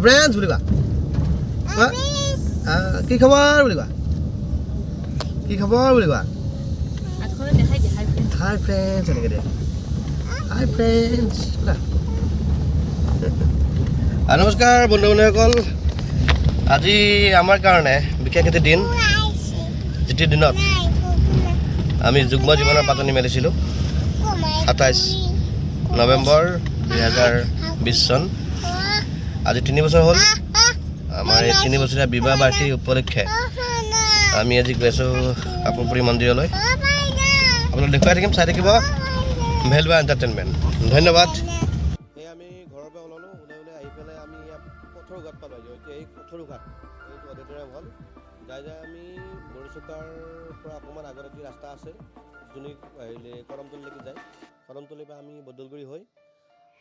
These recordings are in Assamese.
ফ্ৰেণ্ডছ বুলি কোৱা কি খবৰ বুলি কোৱা কি খবৰ বুলি কোৱা হাই ফ্ৰেণ্ডছ এনেকৈ দিয়া হাই ফ্ৰেণ্ডছ নমস্কাৰ বন্ধু বান্ধৱীসকল আজি আমাৰ কাৰণে বিশেষ এটি দিন যিটো দিনত আমি যুগ্ম জীৱনৰ পাতনি মেলিছিলোঁ 27 নৱেম্বৰ 2020 চন আজি 3 বছৰ হ'ল আমাৰ এই 3 বছৰীয়া বিবাহ বাৰ্ষিকী উপলক্ষে আমি আজি গৈ আছোঁ কাপুৰপুৰী মন্দিৰলৈ আপোনালোক দেখুৱাই থাকিম চাই থাকিব ভেলুৱা এণ্টাৰটেইনমেণ্ট ধন্যবাদ এই আমি ঘৰৰ পৰা ওলালোঁ ওলাই আহি পেলাই আমি ইয়াত পথৰ ঘাট পালোঁ এতিয়া এই পথৰ ঘাট এইটো অডিটৰিয়াম হ'ল যাই আমি বৰচুকাৰ পৰা অকণমান আগত এটি ৰাস্তা আছে যোনি আহিলে কৰমতলীলৈকে যায় কৰমতলীৰ পৰা আমি বদলগুৰি হৈ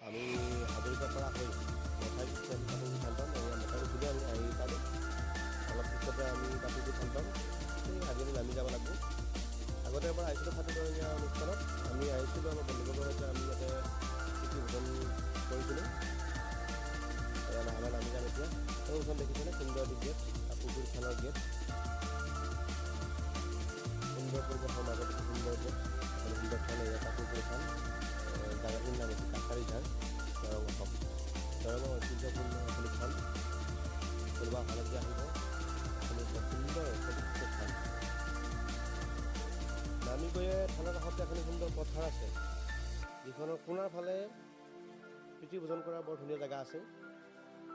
আমি হাজৰিকাৰ পৰা হৈ মথাগুৰি আমি আহি পালোঁ অলপ পিছতে আমি কাপুৰপুৰ চাম পাম এই হাজৰি নামি যাব লাগিব আগতে এবাৰ আহিছিলোঁ খাতিবৰীয়া অনুষ্ঠানত আমি আহিছিলোঁ আমাৰ বন্ধুবৰ্গৰ সৈতে আমি ইয়াতে প্ৰীতি ভোজন কৰিছিলোঁ লাহে লাহে নামি যাম এতিয়া সেইখন দেখিছেনে সুন্দৰ গেট কাপুৰপুৰ থানৰ গেট সুন্দৰ পৰিৱেশৰ মাজত সুন্দৰ গেট সুন্দৰ থান এয়া কাপুৰপুৰ থান জাগাটোৰ নাম হৈছে কাছাৰী ঝাৰ দৰং অসম দৰঙৰ ঐতিহ্যপূৰ্ণ আপুনি থান কোনোবা হালধীয়া আহিব সুন্দৰ পবিত্ৰ থান নামি গৈয়ে থানৰ কাষতে এখন সুন্দৰ পথাৰ আছে যিখনৰ কোণাৰ ফালে প্ৰীতি ভোজন কৰাৰ বৰ ধুনীয়া জেগা আছে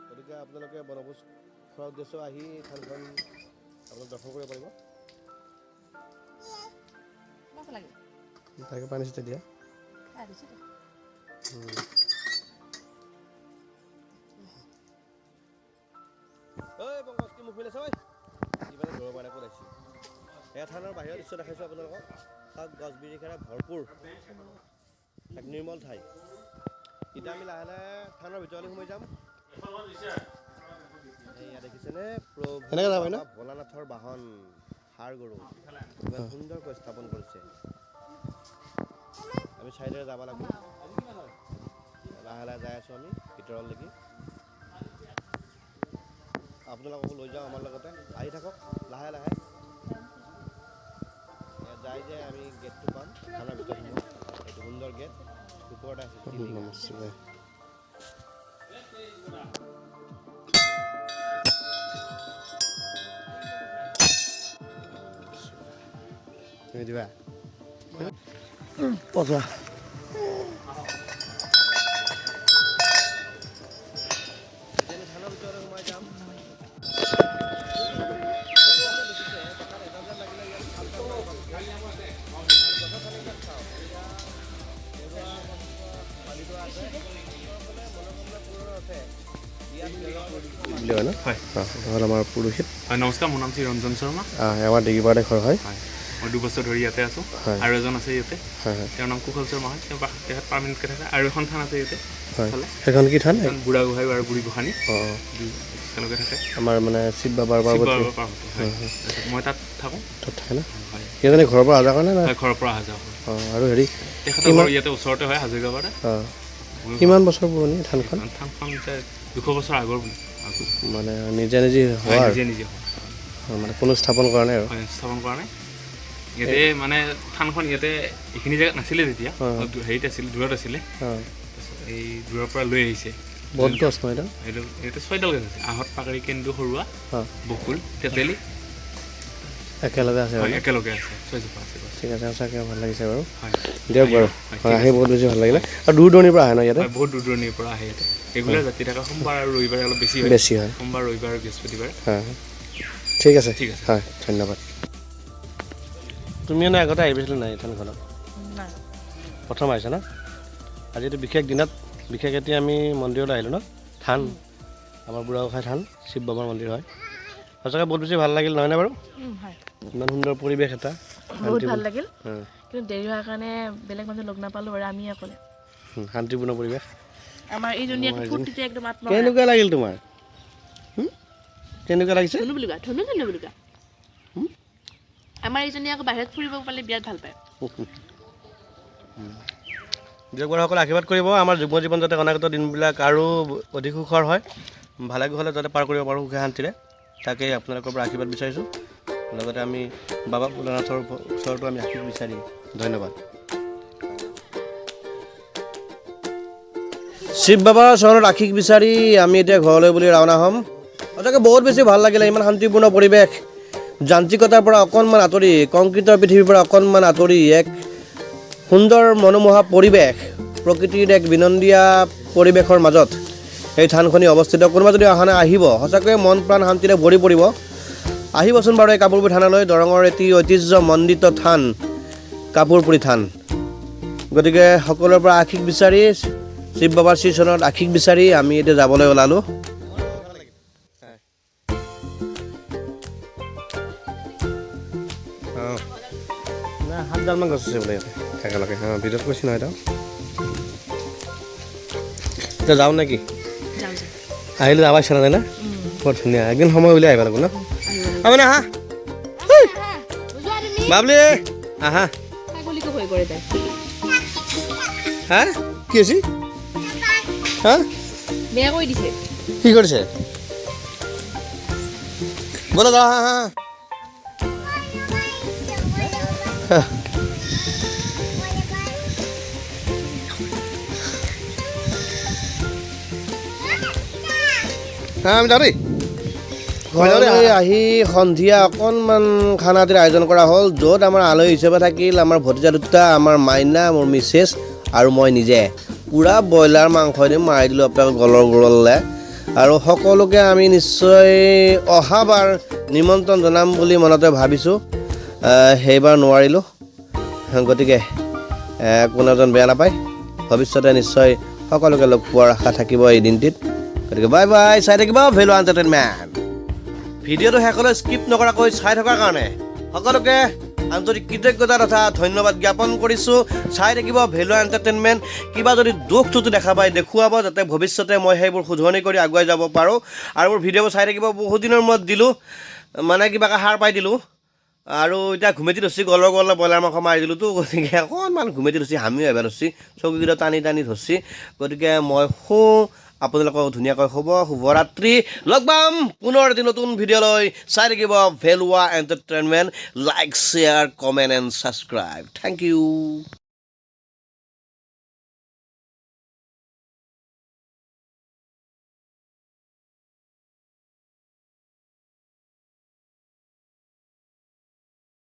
গতিকে আপোনালোকে বনভোজ খোৱাৰ উদ্দেশ্য আহি থানখন আপোনালোক দৰ্শন কৰিব পাৰিব তাকে পানী চিটা দিয়া এয়া থানৰ বাহিৰৰ দৃশ্য দেখাইছোঁ আপোনালোকক চাওক গছ বিৰিখেৰে ভৰপূৰ এক নিৰ্মল ঠাই এতিয়া আমি লাহে লাহে থানৰ ভিতৰলৈ সোমাই যাম এয়া দেখিছেনে প্ৰভু ভোলানাথৰ বাহন ষাঁড় গৰু ইমান সুন্দৰকৈ স্থাপন কৰিছে আমি চাইডেৰে যাব লাগিব লাহে লাহে যাই আছোঁ আমি ভিতৰলৈকে আপোনালোককো লৈ যাওঁ আমাৰ লগতে আহি থাকক লাহে লাহে যাই যে আমি গেটটো পাম থানাৰ ভিতৰত সোমাম এইটো সুন্দৰ গেট ওপৰতে আছে তুমি দিবা পচা থানাৰ ভিতৰত সোমাই যাম আমাৰ পুৰোহিত নমস্কাৰ মোৰ নাম শ্ৰী ৰঞ্জন শৰ্মা আমাৰ ডিগিপাৰাতে ঘৰ হয় মই 2 বছৰ ধৰি ইয়াতে আছোঁ আৰু এজন আছে ইয়াতে তেওঁৰ নাম কুশল শৰ্মা হয় তেখেত পাৰ্মানেণ্টকৈ থাকে আৰু এখন থান আছে ইয়াতে সেইখন কি থান বুঢ়া গোহাঁই আৰু বুঢ়ী গোসাঁনী একেলগে থাকে আমাৰ মানে শিৱ বাবাৰ মই তাত থাকোঁ তাত থাকে না সেইজনে ঘৰৰ পৰা অহা যোৱা কৰে নে ঘৰৰ পৰা অহা যোৱা কৰে আৰু হেৰি তেখেতৰ ঘৰ ইয়াতে ওচৰতে হয় হাজৰিকাপাৰাতে কিমান বছৰ পুৰণি থানখন থানখন 200 বছৰ আগৰ মানে নিজে নিজে হয় নিজে মানে কোনো স্থাপন কৰা নাই আৰু স্থাপন কৰা নাই ইয়াতে মানে থানখন ইয়াতে এইখিনি জেগাত নাছিলে তেতিয়া হেৰিত আছিলে দূৰত আছিলে এই দূৰৰ পৰা লৈ আহিছে বহুত গছ নহয় এইটো ইয়াতে 6ডাল গছ আছে আহঁত পাকাৰী কেন্দু সৰুৱা বকুল তেতেলী একেলগে আছে একেলগে আছে 6জোপা আছে ঠিক আছে সঁচাকৈ ভাল লাগিছে বাৰু দিয়ক বাৰু আহি বহুত বেছি ভাল লাগিলে আৰু দূৰ দূৰণিৰ পৰা আহে ন ইয়াতে বহুত দূৰ দূৰণিৰ পৰা আহে ইয়াতে ৰেগুলাৰ যাত্ৰী থকা সোমবাৰ আৰু ৰবিবাৰে অলপ বেছি হয় সোমবাৰ ৰবিবাৰ আৰু বৃহস্পতিবাৰে ঠিক আছে হয় ধন্যবাদ তুমি এনে আগতে আহিছিলা নাই থানখনত প্ৰথম আহিছা ন আজি এইটো বিশেষ দিনত বিশেষ এতিয়া আমি মন্দিৰলৈ আহিলোঁ ন থান আমাৰ বুঢ়া গোসাঁই থান শিৱ বাবাৰ মন্দিৰ হয় সঁচাকৈ বহুত বেছি ভাল লাগিল নহয়নে বাৰু ইমান সুন্দৰ পৰিৱেশ এটা বহুত ভাল লাগিল কিন্তু দেৰি হোৱাৰ কাৰণে বেলেগ মানুহ লগ নাপালোঁ আৰু আমি অকলে শান্তিপূৰ্ণ পৰিৱেশ আমাৰ এইজনীয়ে ফূৰ্তিতে একদম আত্মা কেনেকুৱা লাগিল তোমাৰ কেনেকুৱা লাগিছে ধুনু বুলি কোৱা আমাৰ এইজনী আকৌ বাহিৰত ফুৰিব পালে বিৰাট ভাল পায় যুৱকসকলে আশীৰ্বাদ কৰিব আমাৰ যুগ্ম জীৱন যাতে অনাগত দিনবিলাক আৰু অধিক সুখৰ হয় ভালে কুশলে যাতে পাৰ কৰিব পাৰোঁ সুখে শান্তিৰে তাকেই আপোনালোকৰ পৰা আশীৰ্বাদ বিচাৰিছোঁ লগতে আমি বাবা ভোলানাথৰ ওচৰতো আমি আশীৰ্বাদ বিচাৰিম ধন্যবাদ শিৱ বাবাৰ চৰণত আশীষ বিচাৰি আমি এতিয়া ঘৰলৈ বুলি ৰাওনা হ'ম সঁচাকৈ বহুত বেছি ভাল লাগিলে ইমান শান্তিপূৰ্ণ পৰিৱেশ যান্ত্ৰিকতাৰ পৰা অকণমান আঁতৰি কংক্ৰিটৰ পৃথিৱীৰ পৰা অকণমান আঁতৰি এক সুন্দৰ মনোমোহা পৰিৱেশ প্ৰকৃতিৰ এক বিনন্দীয়া পৰিৱেশৰ মাজত এই থানখনি অৱস্থিত কোনোবা যদি অহা নাই আহিব সঁচাকৈ মন প্ৰাণ শান্তিৰে ভৰি পৰিব আহিবচোন বাৰু এই কাপোৰপুৰি থানলৈ দৰঙৰ এটি ঐতিহ্যমণ্ডিত থান কাপোৰপুৰি থান গতিকে সকলোৰে পৰা আশীষ বিচাৰি শিৱ বাবাৰ শ্ৰীচৰণত আশীষ বিচাৰি আমি এতিয়া যাবলৈ ওলালোঁ নাই 7ডালমান গছ আছে বোলে ইয়াতে একেলগে ভিতৰত কৈছে নহয় এতিয়া যাওঁ নেকি আহিলে যাবা ইচ্ছা নাযায় না বৰ ধুনীয়া একদিন সময় উলিয়াই আহিব লাগিব ন মানে আহা বাবলি আহা হা কি হৈছে হা বেয়া কৰি দিছে কি কৰিছে ব'লা যাওঁ হা আমি যাওঁ দেই ঘৰলৈ আহি সন্ধিয়া অকণমান খানা আদিৰ আয়োজন কৰা হ'ল য'ত আমাৰ আলহী হিচাপে থাকিল আমাৰ ভতিজা দুটা আমাৰ মাইনা মোৰ মিছেছ আৰু মই নিজে পূৰা ব্ৰইলাৰ মাংসদি মাৰি দিলোঁ আপোনালোক গলৰ গোৰলৈ আৰু সকলোকে আমি নিশ্চয় অহাবাৰ নিমন্ত্ৰণ জনাম বুলি মনতে ভাবিছোঁ সেইবাৰ নোৱাৰিলোঁ গতিকে কোনো এজন বেয়া নাপায় ভৱিষ্যতে নিশ্চয় সকলোকে লগ পোৱাৰ আশা থাকিব এই দিনটিত গতিকে বাই বাই চাই থাকিব ভেলু এণ্টাৰটেইনমেণ্ট ভিডিঅ'টো শেষলৈ স্কিপ নকৰাকৈ চাই থকাৰ কাৰণে সকলোকে আন্তৰিক কৃতজ্ঞতা তথা ধন্যবাদ জ্ঞাপন কৰিছোঁ চাই থাকিব ভেলু এণ্টাৰটেইনমেণ্ট কিবা যদি দুখ ত্ৰুটি দেখা পায় দেখুৱাব যাতে ভৱিষ্যতে মই সেইবোৰ শুধৰণি কৰি আগুৱাই যাব পাৰোঁ আৰু মোৰ ভিডিঅ'বোৰ চাই থাকিব বহুত দিনৰ মূৰত দিলোঁ মানে কিবাকৈ সাৰ পাই দিলোঁ আৰু এতিয়া ঘুমেটি ধৰিছে গলৰ ব্ৰইলাৰ মাংস মাৰি দিলোঁতো গতিকে অকণমান ঘুমেটি ধৰিছে হামিও এবাৰ ধৰিছে চকুকেইটা টানি টানি ধৰিছে গতিকে মই আপোনালোকক ধুনীয়াকৈ শুভৰাত্ৰি লগ পাম পুনৰ এটি নতুন ভিডিঅ'লৈ চাই থাকিব Veluwa entertainment like share comment and subscribe thank U